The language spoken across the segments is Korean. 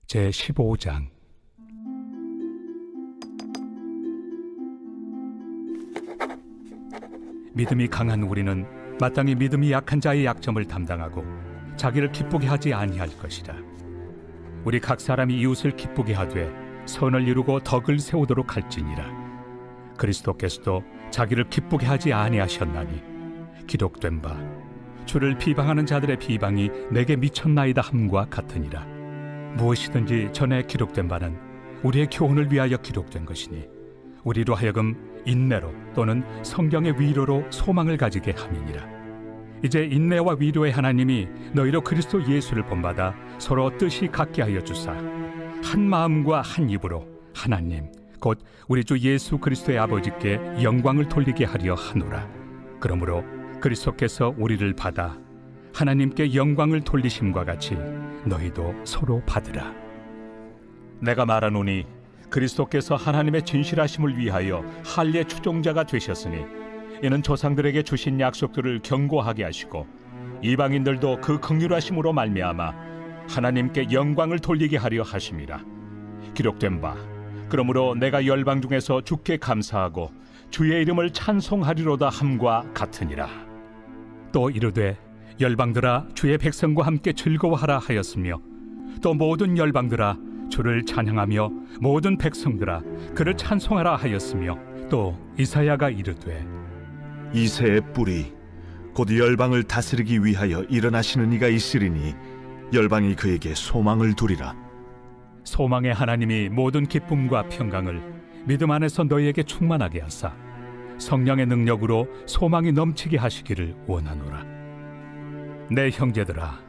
제15장. 믿음이 강한 우리는 마땅히 믿음이 약한 자의 약점을 담당하고 자기를 기쁘게 하지 아니할 것이라. 우리 각 사람이 이웃을 기쁘게 하되 선을 이루고 덕을 세우도록 할지니라. 그리스도께서도 자기를 기쁘게 하지 아니하셨나니 기록된 바 주를 비방하는 자들의 비방이 내게 미쳤나이다 함과 같으니라. 무엇이든지 전에 기록된 바는 우리의 교훈을 위하여 기록된 것이니 우리로 하여금 인내로 또는 성경의 위로로 소망을 가지게 함이니라. 이제 인내와 위로의 하나님이 너희로 그리스도 예수를 본받아 서로 뜻이 같게 하여 주사 한 마음과 한 입으로 하나님 곧 우리 주 예수 그리스도의 아버지께 영광을 돌리게 하려 하노라. 그러므로 그리스도께서 우리를 받아 하나님께 영광을 돌리심과 같이 너희도 서로 받으라. 내가 말하노니 그리스도께서 하나님의 진실하심을 위하여 할례 추종자가 되셨으니 이는 조상들에게 주신 약속들을 견고하게 하시고 이방인들도 그 긍휼하심으로 말미암아 하나님께 영광을 돌리게 하려 하심이라. 기록된 바 그러므로 내가 열방 중에서 주께 감사하고 주의 이름을 찬송하리로다 함과 같으니라. 또 이르되 열방들아 주의 백성과 함께 즐거워하라 하였으며 또 모든 열방들아 주를 찬양하며 모든 백성들아 그를 찬송하라 하였으며 또 이사야가 이르되 이새의 뿌리 곧 열방을 다스리기 위하여 일어나시는 이가 있으리니 열방이 그에게 소망을 두리라. 소망의 하나님이 모든 기쁨과 평강을 믿음 안에서 너희에게 충만하게 하사 성령의 능력으로 소망이 넘치게 하시기를 원하노라. 내 형제들아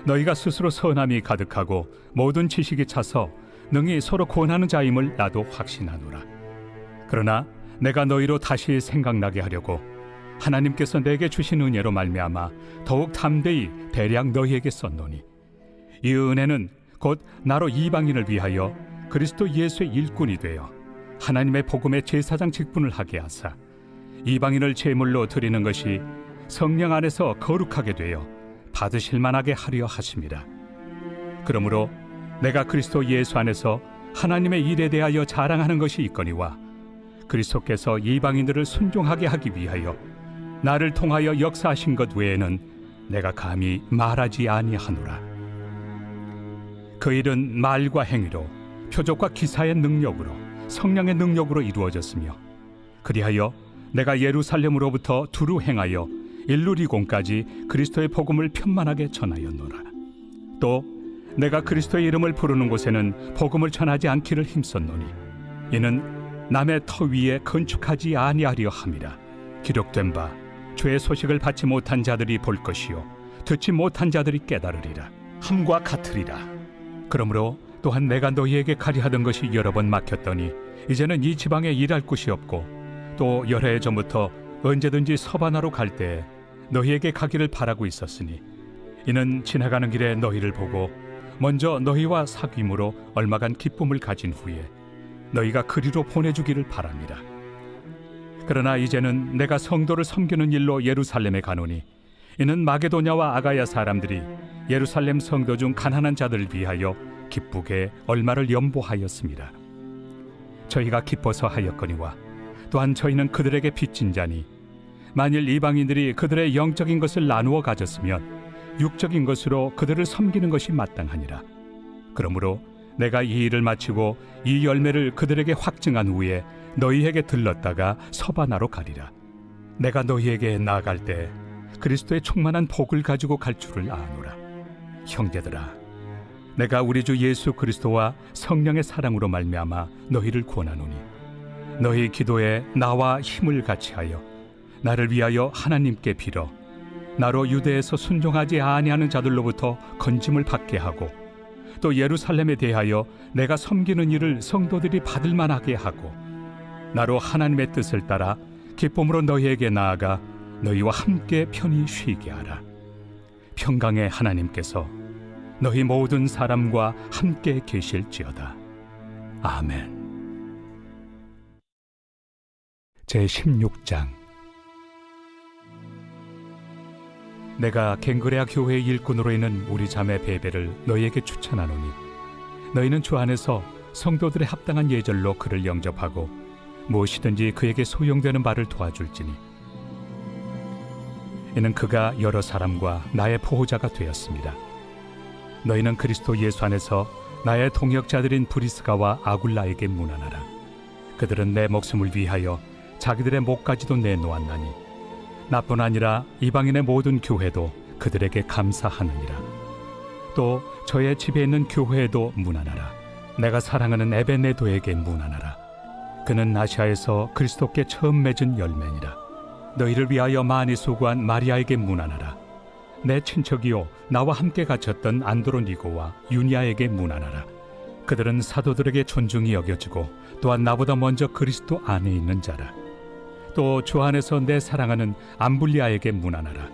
너희가 스스로 선함이 가득하고 모든 지식이 차서 능히 서로 권하는 자임을 나도 확신하노라. 그러나 내가 너희로 다시 생각나게 하려고 하나님께서 내게 주신 은혜로 말미암아 더욱 담대히 대량 너희에게 썼노니 이 은혜는 곧 나로 이방인을 위하여 그리스도 예수의 일꾼이 되어 하나님의 복음의 제사장 직분을 하게 하사 이방인을 제물로 드리는 것이 성령 안에서 거룩하게 되어 받으실 만하게 하려 하심이라. 그러므로 내가 그리스도 예수 안에서 하나님의 일에 대하여 자랑하는 것이 있거니와 그리스도께서 이방인들을 순종하게 하기 위하여 나를 통하여 역사하신 것 외에는 내가 감히 말하지 아니하노라. 그 일은 말과 행위로 표적과 기사의 능력으로 성령의 능력으로 이루어졌으며 그리하여 내가 예루살렘으로부터 두루 행하여 일루리곤까지 그리스도의 복음을 편만하게 전하였노라. 또 내가 그리스도의 이름을 부르는 곳에는 복음을 전하지 않기를 힘썼노니 이는 남의 터 위에 건축하지 아니하려 함이라. 기록된 바 주의 소식을 받지 못한 자들이 볼 것이요 듣지 못한 자들이 깨달으리라 함과 같으리라. 그러므로 또한 내가 너희에게 가리 하던 것이 여러 번 막혔더니 이제는 이 지방에 일할 곳이 없고 또 여러 해 전부터 언제든지 서바나로 갈 때에 너희에게 가기를 바라고 있었으니 이는 지나가는 길에 너희를 보고 먼저 너희와 사귐으로 얼마간 기쁨을 가진 후에 너희가 그리로 보내주기를 바랍니다. 그러나 이제는 내가 성도를 섬기는 일로 예루살렘에 가노니 이는 마게도냐와 아가야 사람들이 예루살렘 성도 중 가난한 자들을 위하여 기쁘게 얼마를 연보하였습니다. 저희가 기뻐서 하였거니와 또한 저희는 그들에게 빚진 자니 만일 이방인들이 그들의 영적인 것을 나누어 가졌으면 육적인 것으로 그들을 섬기는 것이 마땅하니라. 그러므로 내가 이 일을 마치고 이 열매를 그들에게 확증한 후에 너희에게 들렀다가 서바나로 가리라. 내가 너희에게 나아갈 때 그리스도의 충만한 복을 가지고 갈 줄을 아노라. 형제들아 내가 우리 주 예수 그리스도와 성령의 사랑으로 말미암아 너희를 권하노니 너희 기도에 나와 힘을 같이하여 나를 위하여 하나님께 빌어 나로 유대에서 순종하지 아니하는 자들로부터 건짐을 받게 하고 또 예루살렘에 대하여 내가 섬기는 일을 성도들이 받을 만하게 하고 나로 하나님의 뜻을 따라 기쁨으로 너희에게 나아가 너희와 함께 편히 쉬게 하라. 평강의 하나님께서 너희 모든 사람과 함께 계실지어다. 아멘. 제16장. 내가 갱그레아 교회의 일꾼으로 있는 우리 자매 베베를 너희에게 추천하노니 너희는 주 안에서 성도들의 합당한 예절로 그를 영접하고 무엇이든지 그에게 소용되는 바를 도와줄지니 이는 그가 여러 사람과 나의 보호자가 되었습니다. 너희는 그리스도 예수 안에서 나의 동역자들인 브리스가와 아굴라에게 문안하라. 그들은 내 목숨을 위하여 자기들의 목까지도 내놓았나니 나뿐 아니라 이방인의 모든 교회도 그들에게 감사하느니라. 또 저의 집에 있는 교회에도 문안하라. 내가 사랑하는 에베네도에게 문안하라. 그는 아시아에서 그리스도께 처음 맺은 열매니라. 너희를 위하여 많이 수고한 마리아에게 문안하라. 내 친척이요 나와 함께 갇혔던 안드로니고와 유니아에게 문안하라. 그들은 사도들에게 존중이 여겨지고 또한 나보다 먼저 그리스도 안에 있는 자라. 또 주 안에서 내 사랑하는 암블리아에게 문안하라.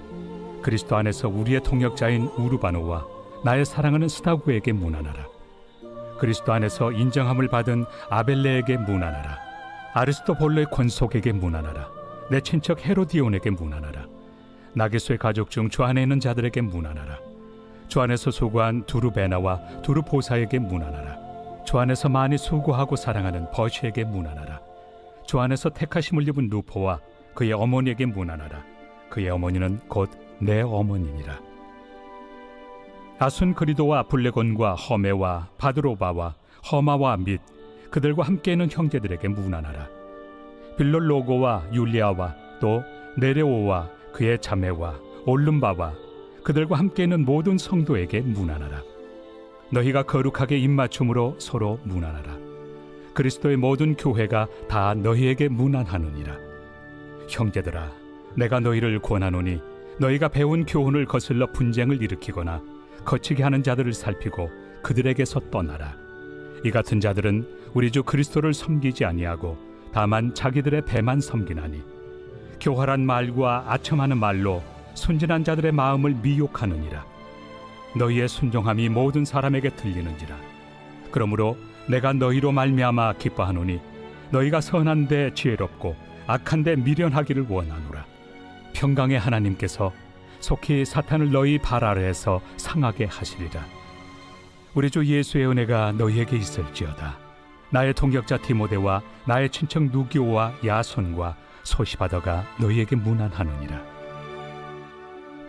그리스도 안에서 우리의 동역자인 우르바노와 나의 사랑하는 스다구에게 문안하라. 그리스도 안에서 인정함을 받은 아벨레에게 문안하라. 아리스토볼로의 권속에게 문안하라. 내 친척 헤로디온에게 문안하라. 나게소의 가족 중 주 안에 있는 자들에게 문안하라. 주 안에서 수고한 두루베나와 두루보사에게 문안하라. 주 안에서 많이 수고하고 사랑하는 버시에게 문안하라. 주 안에서 택하심을 입은 루포와 그의 어머니에게 문안하라. 그의 어머니는 곧 내 어머니니라. 아순그리도와 블레곤과 허메와 바드로바와 허마와 및 그들과 함께 있는 형제들에게 문안하라. 빌롤로고와 율리아와 또 네레오와 그의 자매와 올름바와 그들과 함께 있는 모든 성도에게 문안하라. 너희가 거룩하게 입맞춤으로 서로 문안하라. 그리스도의 모든 교회가 다 너희에게 문안하느니라. 형제들아, 내가 너희를 권하노니 너희가 배운 교훈을 거슬러 분쟁을 일으키거나 거치게 하는 자들을 살피고 그들에게서 떠나라. 이 같은 자들은 우리 주 그리스도를 섬기지 아니하고 다만 자기들의 배만 섬기나니 교활한 말과 아첨하는 말로 순진한 자들의 마음을 미혹하느니라. 너희의 순종함이 모든 사람에게 들리는지라. 그러므로 내가 너희로 말미암아 기뻐하노니 너희가 선한데 지혜롭고 악한데 미련하기를 원하노라. 평강의 하나님께서 속히 사탄을 너희 발 아래에서 상하게 하시리라. 우리 주 예수의 은혜가 너희에게 있을지어다. 나의 동역자 디모데와 나의 친척 누기오와 야손과 소시바더가 너희에게 문안하느니라.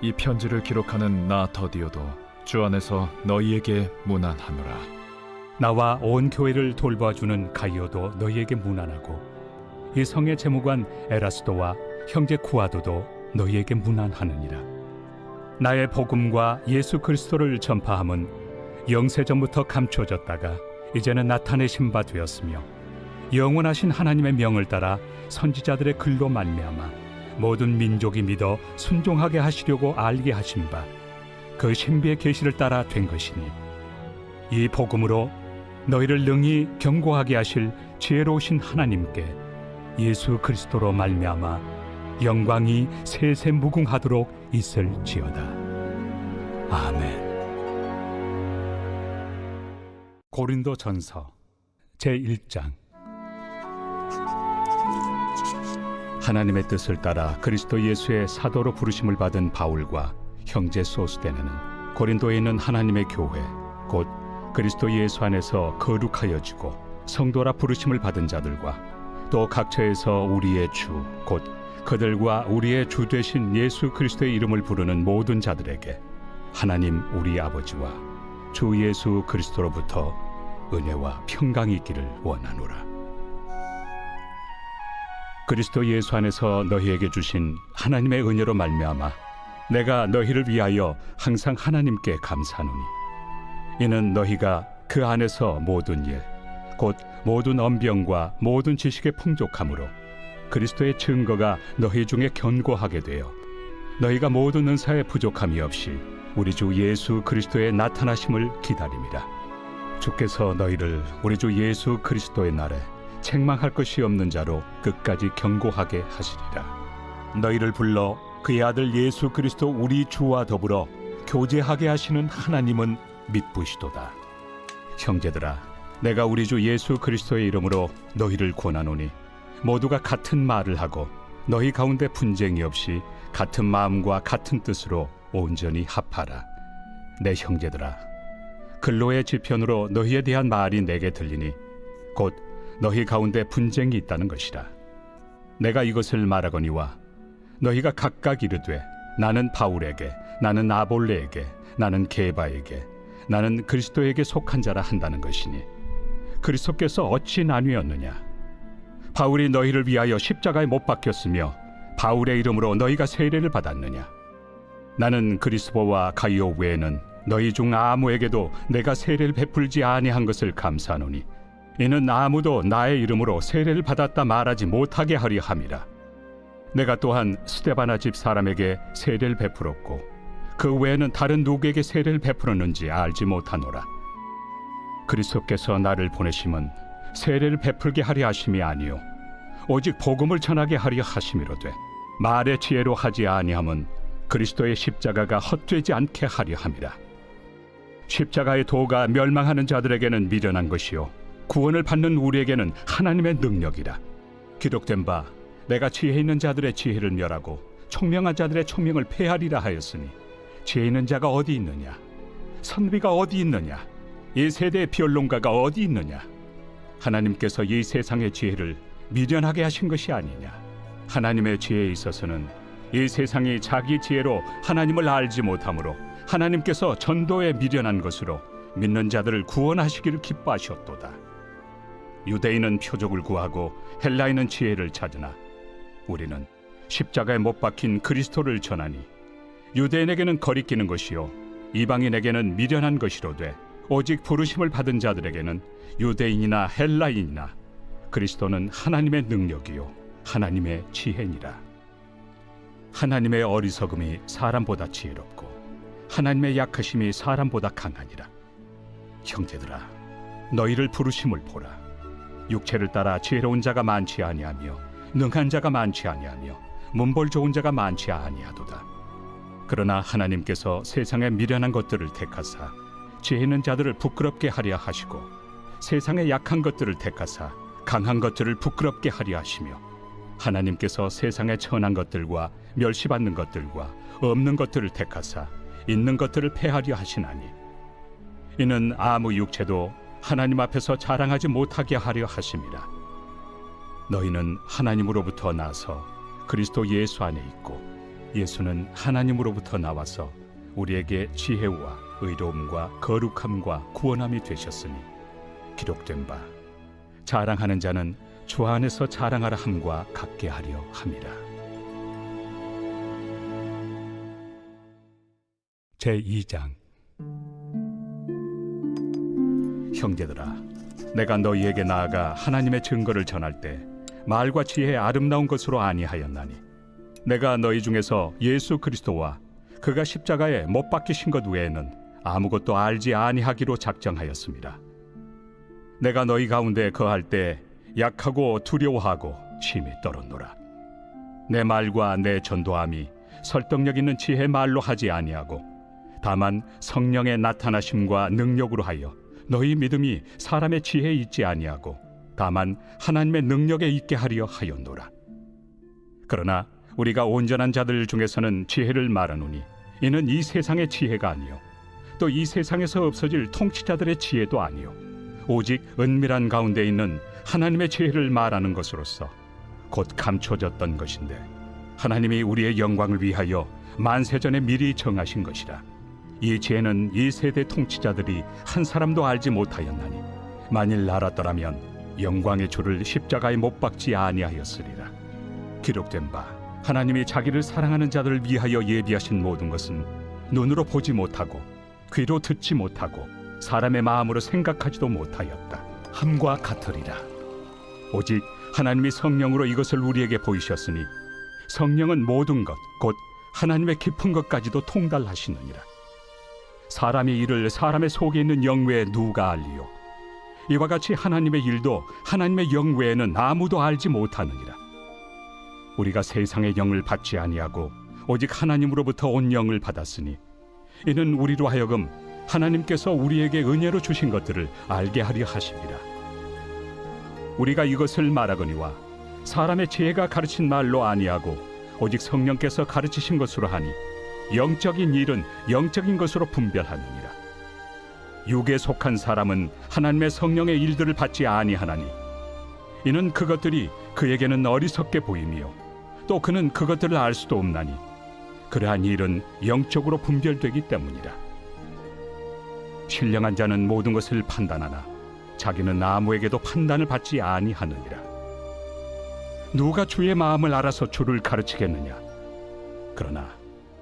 이 편지를 기록하는 나 더디오도 주 안에서 너희에게 문안하노라. 나와 온 교회를 돌봐주는 가이오도 너희에게 문안하고 이 성의 재무관 에라스도와 형제 구아도도 너희에게 문안하느니라. 나의 복음과 예수 그리스도를 전파함은 영세전부터 감추어졌다가 이제는 나타내신 바 되었으며 영원하신 하나님의 명을 따라 선지자들의 글로 말미암아 모든 민족이 믿어 순종하게 하시려고 알게 하신 바 그 신비의 계시를 따라 된 것이니 이 복음으로 너희를 능히 견고하게 하실 지혜로우신 하나님께 예수 그리스도로 말미암아 영광이 세세 무궁하도록 있을지어다. 아멘. 고린도전서 제1장. 하나님의 뜻을 따라 그리스도 예수의 사도로 부르심을 받은 바울과 형제 소스데네는 고린도에 있는 하나님의 교회 곧 그리스도 예수 안에서 거룩하여지고 성도라 부르심을 받은 자들과 또 각처에서 우리의 주 곧 그들과 우리의 주 되신 예수 그리스도의 이름을 부르는 모든 자들에게 하나님 우리 아버지와 주 예수 그리스도로부터 은혜와 평강이 있기를 원하노라. 그리스도 예수 안에서 너희에게 주신 하나님의 은혜로 말미암아 내가 너희를 위하여 항상 하나님께 감사하노니 이는 너희가 그 안에서 모든 일 곧 모든 언병과 모든 지식의 풍족함으로 그리스도의 증거가 너희 중에 견고하게 되어 너희가 모든 은사에 부족함이 없이 우리 주 예수 그리스도의 나타나심을 기다림이라. 주께서 너희를 우리 주 예수 그리스도의 날에 책망할 것이 없는 자로 끝까지 견고하게 하시리라. 너희를 불러 그의 아들 예수 그리스도 우리 주와 더불어 교제하게 하시는 하나님은 믿부시도다. 형제들아, 내가 우리 주 예수 그리스도의 이름으로 너희를 권하노니 모두가 같은 말을 하고 너희 가운데 분쟁이 없이 같은 마음과 같은 뜻으로 온전히 합하라. 내 형제들아, 근로의 지편으로 너희에 대한 말이 내게 들리니 곧 너희 가운데 분쟁이 있다는 것이라. 내가 이것을 말하거니와 너희가 각각 이르되 나는 바울에게, 나는 아볼레에게, 나는 게바에게, 나는 그리스도에게 속한 자라 한다는 것이니 그리스도께서 어찌 나뉘었느냐? 바울이 너희를 위하여 십자가에 못 박혔으며 바울의 이름으로 너희가 세례를 받았느냐? 나는 그리스도와 가이오 외에는 너희 중 아무에게도 내가 세례를 베풀지 아니한 것을 감사하노니 이는 아무도 나의 이름으로 세례를 받았다 말하지 못하게 하려 함이라. 내가 또한 스데바나 집 사람에게 세례를 베풀었고 그 외에는 다른 누구에게 세례를 베풀었는지 알지 못하노라. 그리스도께서 나를 보내심은 세례를 베풀게 하려 하심이 아니요 오직 복음을 전하게 하려 하심이로되 말의 지혜로 하지 아니함은 그리스도의 십자가가 헛되지 않게 하려 함이라. 십자가의 도가 멸망하는 자들에게는 미련한 것이요 구원을 받는 우리에게는 하나님의 능력이라. 기록된 바 내가 지혜 있는 자들의 지혜를 멸하고 총명한 자들의 총명을 폐하리라 하였으니 지혜 있는 자가 어디 있느냐? 선비가 어디 있느냐? 이 세대의 변론가가 어디 있느냐? 하나님께서 이 세상의 지혜를 미련하게 하신 것이 아니냐? 하나님의 지혜에 있어서는 이 세상이 자기 지혜로 하나님을 알지 못하므로 하나님께서 전도에 미련한 것으로 믿는 자들을 구원하시기를 기뻐하셨도다. 유대인은 표적을 구하고 헬라인은 지혜를 찾으나 우리는 십자가에 못 박힌 그리스도를 전하니 유대인에게는 거리끼는 것이요 이방인에게는 미련한 것이로되 오직 부르심을 받은 자들에게는 유대인이나 헬라인이나 그리스도는 하나님의 능력이요 하나님의 지혜니라. 하나님의 어리석음이 사람보다 지혜롭고 하나님의 약하심이 사람보다 강하니라. 형제들아, 너희를 부르심을 보라. 육체를 따라 지혜로운 자가 많지 아니하며 능한 자가 많지 아니하며 문벌 좋은 자가 많지 아니하도다. 그러나 하나님께서 세상의 미련한 것들을 택하사 지혜 있는 자들을 부끄럽게 하려 하시고 세상의 약한 것들을 택하사 강한 것들을 부끄럽게 하려 하시며 하나님께서 세상의 천한 것들과 멸시받는 것들과 없는 것들을 택하사 있는 것들을 폐하려 하시나니 이는 아무 육체도 하나님 앞에서 자랑하지 못하게 하려 하심이라. 너희는 하나님으로부터 나서 그리스도 예수 안에 있고 예수는 하나님으로부터 나와서 우리에게 지혜와 의로움과 거룩함과 구원함이 되셨으니 기록된 바 자랑하는 자는 주 안에서 자랑하라 함과 같게 하려 함이라. 제2장. 형제들아, 내가 너희에게 나아가 하나님의 증거를 전할 때 말과 지혜의 아름다운 것으로 아니하였나니 내가 너희 중에서 예수 그리스도와 그가 십자가에 못 박히신 것 외에는 아무것도 알지 아니하기로 작정하였습니다. 내가 너희 가운데 거할 때 약하고 두려워하고 심히 떨었노라. 내 말과 내 전도함이 설득력 있는 지혜 말로 하지 아니하고 다만 성령의 나타나심과 능력으로 하여 너희 믿음이 사람의 지혜에 있지 아니하고 다만 하나님의 능력에 있게 하려 하였노라. 그러나 우리가 온전한 자들 중에서는 지혜를 말하노니 이는 이 세상의 지혜가 아니요 또 이 세상에서 없어질 통치자들의 지혜도 아니요 오직 은밀한 가운데 있는 하나님의 지혜를 말하는 것으로서 곧 감춰졌던 것인데 하나님이 우리의 영광을 위하여 만세전에 미리 정하신 것이라. 이 지혜는 이 세대 통치자들이 한 사람도 알지 못하였나니 만일 알았더라면 영광의 주를 십자가에 못 박지 아니하였으리라. 기록된 바 하나님이 자기를 사랑하는 자들을 위하여 예비하신 모든 것은 눈으로 보지 못하고 귀로 듣지 못하고 사람의 마음으로 생각하지도 못하였다 함과 같으리라. 오직 하나님이 성령으로 이것을 우리에게 보이셨으니 성령은 모든 것 곧 하나님의 깊은 것까지도 통달하시느니라. 사람의 일을 사람의 속에 있는 영 외에 누가 알리요? 이와 같이 하나님의 일도 하나님의 영 외에는 아무도 알지 못하느니라. 우리가 세상의 영을 받지 아니하고 오직 하나님으로부터 온 영을 받았으니 이는 우리로 하여금 하나님께서 우리에게 은혜로 주신 것들을 알게 하려 하심이라. 우리가 이것을 말하거니와 사람의 지혜가 가르친 말로 아니하고 오직 성령께서 가르치신 것으로 하니 영적인 일은 영적인 것으로 분별하느니라. 육에 속한 사람은 하나님의 성령의 일들을 받지 아니하나니 이는 그것들이 그에게는 어리석게 보이며 또 그는 그것들을 알 수도 없나니 그러한 일은 영적으로 분별되기 때문이라. 신령한 자는 모든 것을 판단하나 자기는 아무에게도 판단을 받지 아니하느니라. 누가 주의 마음을 알아서 주를 가르치겠느냐? 그러나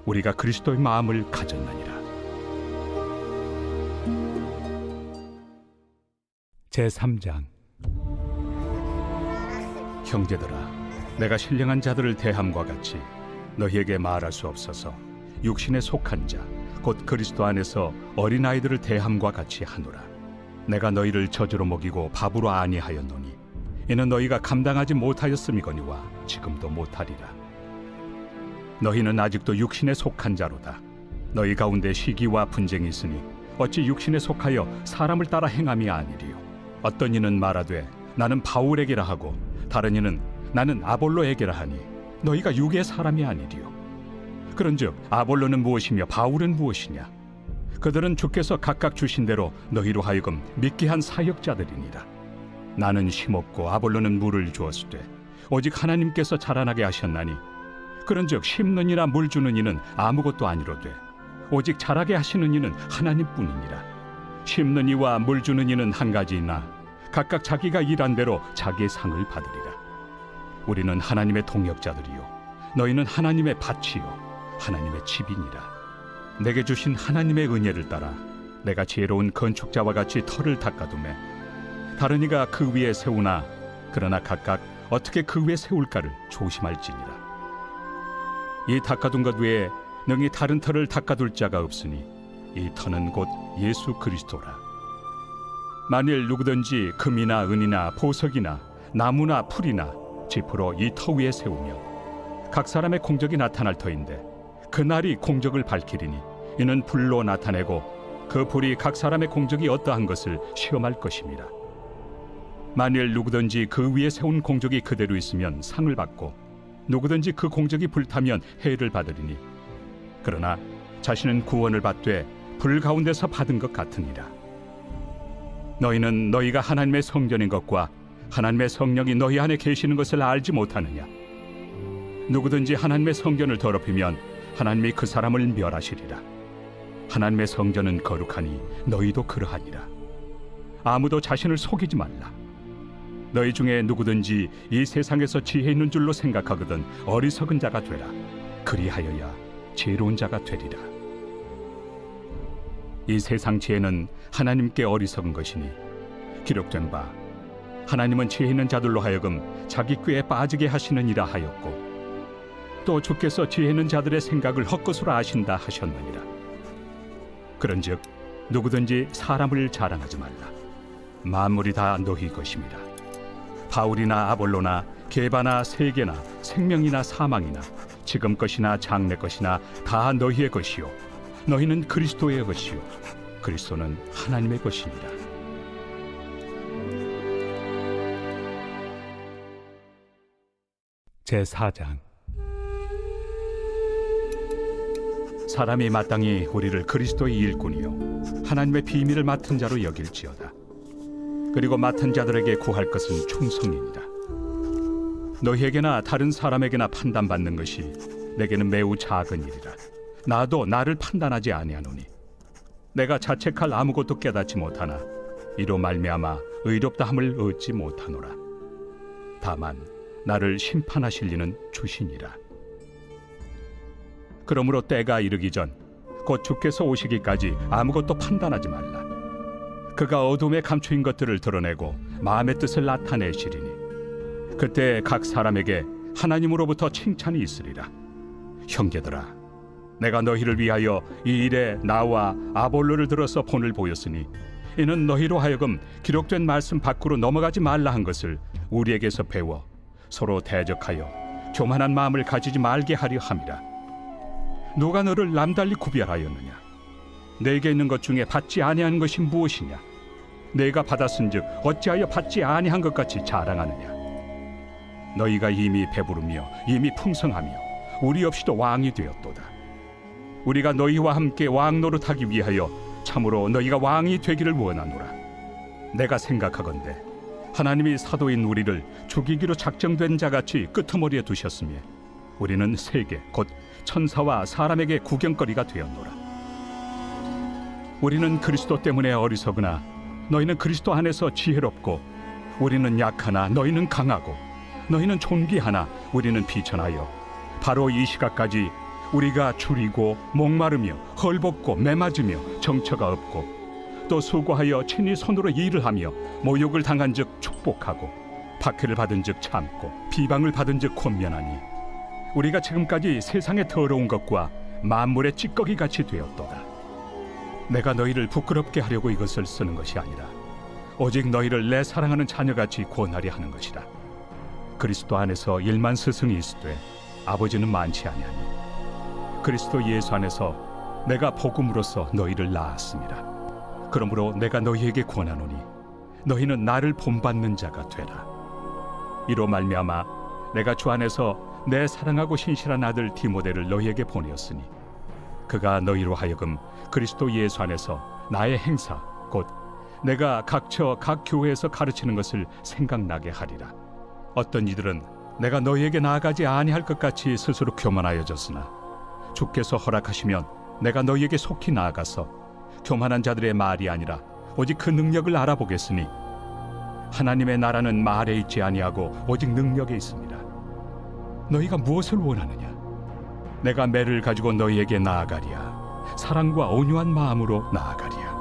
우리가 그리스도의 마음을 가졌느니라. 제3장. 형제들아, 내가 신령한 자들을 대함과 같이 너희에게 말할 수 없어서 육신에 속한 자 곧 그리스도 안에서 어린아이들을 대함과 같이 하노라. 내가 너희를 저주로 먹이고 밥으로 아니하였노니 이는 너희가 감당하지 못하였음이거니와 지금도 못하리라. 너희는 아직도 육신에 속한 자로다. 너희 가운데 시기와 분쟁이 있으니 어찌 육신에 속하여 사람을 따라 행함이 아니리요. 어떤 이는 말하되 나는 바울에게라 하고 다른 이는 나는 아볼로에게라 하니 너희가 육의 사람이 아니리요. 그런즉 아볼로는 무엇이며 바울은 무엇이냐? 그들은 주께서 각각 주신 대로 너희로 하여금 믿게 한 사역자들이니라. 나는 심었고 아볼로는 물을 주었으되 오직 하나님께서 자라나게 하셨나니 그런즉 심는 이나 물 주는 이는 아무것도 아니로되 오직 자라게 하시는 이는 하나님뿐이니라. 심는 이와 물 주는 이는 한 가지이나 각각 자기가 일한 대로 자기의 상을 받으리라. 우리는 하나님의 동역자들이요 너희는 하나님의 밭이요 하나님의 집이니라. 내게 주신 하나님의 은혜를 따라 내가 지혜로운 건축자와 같이 터를 닦아두매 다른 이가 그 위에 세우나 그러나 각각 어떻게 그 위에 세울까를 조심할지니라. 이 닦아둔 것 외에 능히 다른 터를 닦아둘 자가 없으니 이 터는 곧 예수 그리스도라. 만일 누구든지 금이나 은이나 보석이나 나무나 풀이나 지프로 이 터 위에 세우면 각 사람의 공적이 나타날 터인데 그날이 공적을 밝히리니 이는 불로 나타내고 그 불이 각 사람의 공적이 어떠한 것을 시험할 것입니다. 만일 누구든지 그 위에 세운 공적이 그대로 있으면 상을 받고 누구든지 그 공적이 불타면 해를 받으리니 그러나 자신은 구원을 받되 불 가운데서 받은 것 같으니라. 너희는 너희가 하나님의 성전인 것과 하나님의 성령이 너희 안에 계시는 것을 알지 못하느냐? 누구든지 하나님의 성전을 더럽히면 하나님이 그 사람을 멸하시리라. 하나님의 성전은 거룩하니 너희도 그러하니라. 아무도 자신을 속이지 말라. 너희 중에 누구든지 이 세상에서 지혜 있는 줄로 생각하거든 어리석은 자가 되라. 그리하여야 지혜로운 자가 되리라. 이 세상 지혜는 하나님께 어리석은 것이니 기록된 바 하나님은 지혜 있는 자들로 하여금 자기 꾀에 빠지게 하시느니라 하였고 또 주께서 지혜 있는 자들의 생각을 헛것으로 아신다 하셨느니라. 그런즉 누구든지 사람을 자랑하지 말라. 만물이 다 너희 것입니다. 바울이나 아볼로나 게바나 세계나 생명이나 사망이나 지금 것이나 장래 것이나 다 너희의 것이요 너희는 그리스도의 것이요 그리스도는 하나님의 것이니라. 제4장. 사람이 마땅히 우리를 그리스도의 일꾼이요 하나님의 비밀을 맡은 자로 여길지어다. 그리고 맡은 자들에게 구할 것은 충성입니다. 너희에게나 다른 사람에게나 판단받는 것이 내게는 매우 작은 일이라. 나도 나를 판단하지 아니하노니 내가 자책할 아무것도 깨닫지 못하나 이로 말미암아 의롭다함을 얻지 못하노라. 다만 나를 심판하실 이는 주시니라. 그러므로 때가 이르기 전 곧 주께서 오시기까지 아무것도 판단하지 말라. 그가 어둠에 감추인 것들을 드러내고 마음의 뜻을 나타내시리니 그때 각 사람에게 하나님으로부터 칭찬이 있으리라. 형제들아, 내가 너희를 위하여 이 일에 나와 아볼로를 들어서 본을 보였으니 이는 너희로 하여금 기록된 말씀 밖으로 넘어가지 말라 한 것을 우리에게서 배워 서로 대적하여 교만한 마음을 가지지 말게 하려 함이라. 누가 너를 남달리 구별하였느냐? 내게 있는 것 중에 받지 아니한 것이 무엇이냐? 내가 받았은즉 어찌하여 받지 아니한 것 같이 자랑하느냐? 너희가 이미 배부르며 이미 풍성하며 우리 없이도 왕이 되었도다. 우리가 너희와 함께 왕 노릇하기 위하여 참으로 너희가 왕이 되기를 원하노라. 내가 생각하건대 하나님이 사도인 우리를 죽이기로 작정된 자같이 끄트머리에 두셨으며 우리는 세계 곧 천사와 사람에게 구경거리가 되었노라. 우리는 그리스도 때문에 어리석으나 너희는 그리스도 안에서 지혜롭고, 우리는 약하나 너희는 강하고, 너희는 존귀하나 우리는 비천하여 바로 이 시각까지 우리가 줄이고 목마르며 헐벗고 매맞으며 정처가 없고, 또 수고하여 친히 손으로 일을 하며 모욕을 당한즉 축복하고, 박해를 받은즉 참고, 비방을 받은즉 권면하니 우리가 지금까지 세상의 더러운 것과 만물의 찌꺼기 같이 되었도다. 내가 너희를 부끄럽게 하려고 이것을 쓰는 것이 아니라 오직 너희를 내 사랑하는 자녀같이 권하려 하는 것이라. 그리스도 안에서 1만 스승이 있으되 아버지는 많지 아니하니 그리스도 예수 안에서 내가 복음으로써 너희를 낳았습니다. 그러므로 내가 너희에게 권하노니 너희는 나를 본받는 자가 되라. 이로 말미암아 내가 주 안에서 내 사랑하고 신실한 아들 디모데를 너희에게 보내었으니 그가 너희로 하여금 그리스도 예수 안에서 나의 행사 곧 내가 각처 각 교회에서 가르치는 것을 생각나게 하리라. 어떤 이들은 내가 너희에게 나아가지 아니할 것 같이 스스로 교만하여졌으나 주께서 허락하시면 내가 너희에게 속히 나아가서 교만한 자들의 말이 아니라 오직 그 능력을 알아보겠으니 하나님의 나라는 말에 있지 아니하고 오직 능력에 있습니다. 너희가 무엇을 원하느냐? 내가 매를 가지고 너희에게 나아가리야. 사랑과 온유한 마음으로 나아가리야.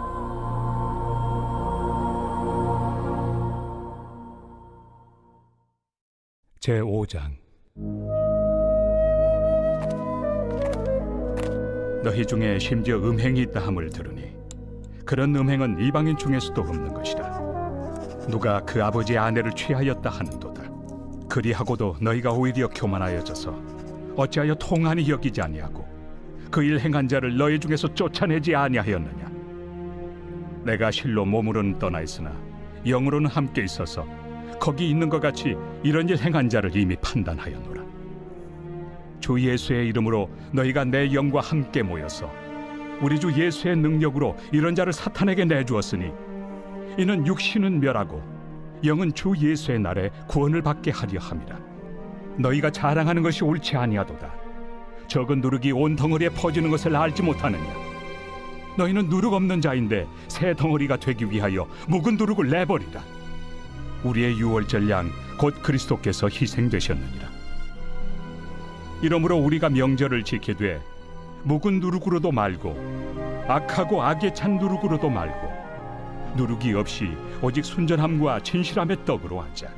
제5장. 너희 중에 심지어 음행이 있다 함을 들으니 그런 음행은 이방인 중에서도 없는 것이라. 누가 그 아버지의 아내를 취하였다 하는도다. 그리하고도 너희가 오히려 교만하여져서 어찌하여 통한이 여기지 아니하고 그 일 행한 자를 너희 중에서 쫓아내지 아니하였느냐? 내가 실로 몸으로는 떠나 있으나 영으로는 함께 있어서 거기 있는 것 같이 이런 일 행한 자를 이미 판단하였노라. 주 예수의 이름으로 너희가 내 영과 함께 모여서 우리 주 예수의 능력으로 이런 자를 사탄에게 내주었으니 이는 육신은 멸하고 영은 주 예수의 날에 구원을 받게 하려 함이라. 너희가 자랑하는 것이 옳지 아니하도다. 적은 누룩이 온 덩어리에 퍼지는 것을 알지 못하느냐? 너희는 누룩 없는 자인데 새 덩어리가 되기 위하여 묵은 누룩을 내버리라. 우리의 유월절 양 곧 그리스도께서 희생되셨느니라. 이러므로 우리가 명절을 지키되 묵은 누룩으로도 말고 악하고 악에 찬 누룩으로도 말고 누룩이 없이 오직 순전함과 진실함의 떡으로 하자.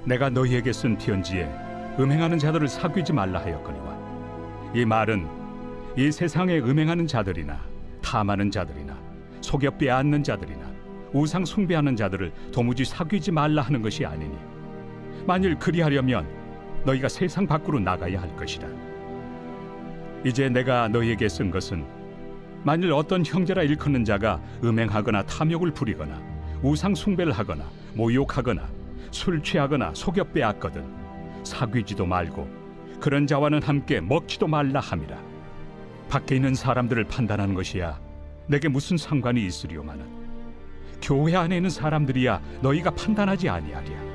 내가 너희에게 쓴 편지에 음행하는 자들을 사귀지 말라 하였거니와 이 말은 이 세상에 음행하는 자들이나 탐하는 자들이나 속여 빼앗는 자들이나 우상 숭배하는 자들을 도무지 사귀지 말라 하는 것이 아니니 만일 그리하려면 너희가 세상 밖으로 나가야 할 것이라. 이제 내가 너희에게 쓴 것은 만일 어떤 형제라 일컫는 자가 음행하거나 탐욕을 부리거나 우상 숭배를 하거나 모욕하거나 술 취하거나 속여 빼앗거든 사귀지도 말고 그런 자와는 함께 먹지도 말라 함이라. 밖에 있는 사람들을 판단하는 것이야 내게 무슨 상관이 있으리오마는 교회 안에 있는 사람들이야 너희가 판단하지 아니하리야.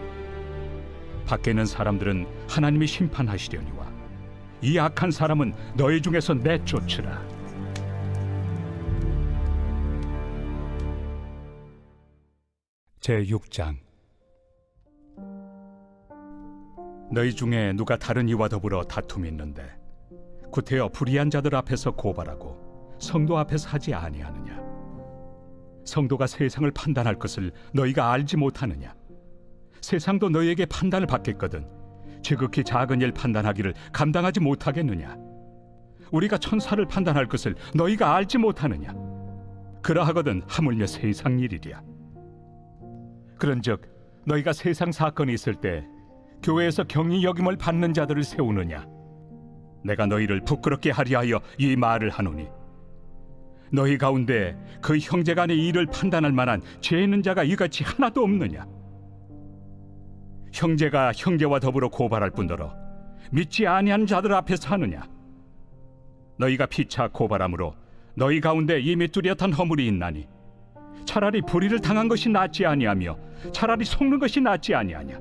밖에 있는 사람들은 하나님이 심판하시려니와 이 악한 사람은 너희 중에서 내쫓으라. 제6장. 너희 중에 누가 다른 이와 더불어 다툼이 있는데 구태여 불의한 자들 앞에서 고발하고 성도 앞에서 하지 아니하느냐? 성도가 세상을 판단할 것을 너희가 알지 못하느냐? 세상도 너희에게 판단을 받겠거든 지극히 작은 일 판단하기를 감당하지 못하겠느냐? 우리가 천사를 판단할 것을 너희가 알지 못하느냐? 그러하거든 하물며 세상 일이랴. 그런즉 너희가 세상 사건이 있을 때 교회에서 경히 여김을 받는 자들을 세우느냐? 내가 너희를 부끄럽게 하려 하여 이 말을 하노니 너희 가운데 그 형제간의 일을 판단할 만한 죄 있는 자가 이같이 하나도 없느냐? 형제가 형제와 더불어 고발할 뿐더러 믿지 아니한 자들 앞에서 하느냐? 너희가 피차 고발함으로 너희 가운데 이미 뚜렷한 허물이 있나니 차라리 불의를 당한 것이 낫지 아니하며 차라리 속는 것이 낫지 아니하냐.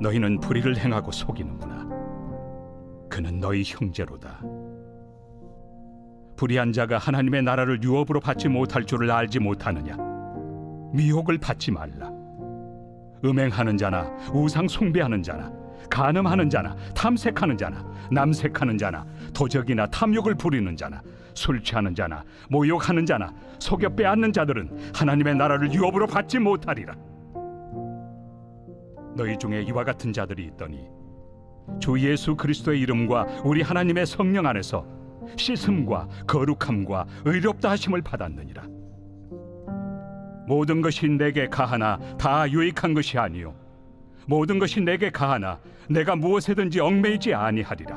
너희는 불의를 행하고 속이는구나. 그는 너희 형제로다. 불의한 자가 하나님의 나라를 유업으로 받지 못할 줄을 알지 못하느냐. 미혹을 받지 말라. 음행하는 자나 우상 숭배하는 자나 간음하는 자나 탐색하는 자나 남색하는 자나 도적이나 탐욕을 부리는 자나 술 취하는 자나 모욕하는 자나 속여 빼앗는 자들은 하나님의 나라를 유업으로 받지 못하리라. 너희 중에 이와 같은 자들이 있더니 주 예수 그리스도의 이름과 우리 하나님의 성령 안에서 씻음과 거룩함과 의롭다 하심을 받았느니라. 모든 것이 내게 가하나 다 유익한 것이 아니요 모든 것이 내게 가하나 내가 무엇에든지 얽매이지 아니하리라.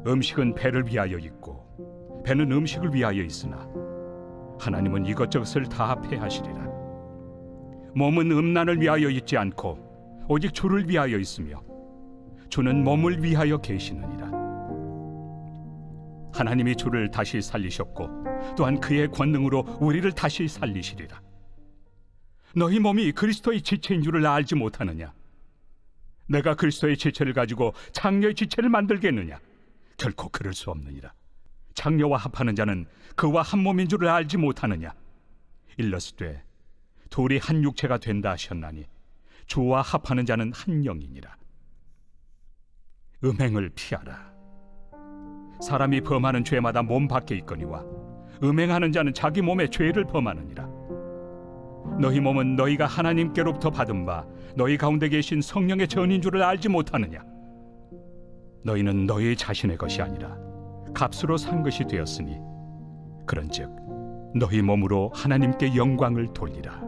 음식은 배를 위하여 있고 배는 음식을 위하여 있으나 하나님은 이것저것을 다 폐하시리라. 몸은 음란을 위하여 있지 않고 오직 주를 위하여 있으며 주는 몸을 위하여 계시느니라. 하나님이 주를 다시 살리셨고 또한 그의 권능으로 우리를 다시 살리시리라. 너희 몸이 그리스도의 지체인 줄을 알지 못하느냐? 내가 그리스도의 지체를 가지고 장녀의 지체를 만들겠느냐? 결코 그럴 수 없느니라. 장녀와 합하는 자는 그와 한 몸인 줄을 알지 못하느냐? 일러스되 둘이 한 육체가 된다 하셨나니 주와 합하는 자는 한 영이니라. 음행을 피하라. 사람이 범하는 죄마다 몸 밖에 있거니와 음행하는 자는 자기 몸에 죄를 범하느니라. 너희 몸은 너희가 하나님께로부터 받은 바 너희 가운데 계신 성령의 전인 줄을 알지 못하느냐? 너희는 너희 자신의 것이 아니라 값으로 산 것이 되었으니 그런즉 너희 몸으로 하나님께 영광을 돌리라.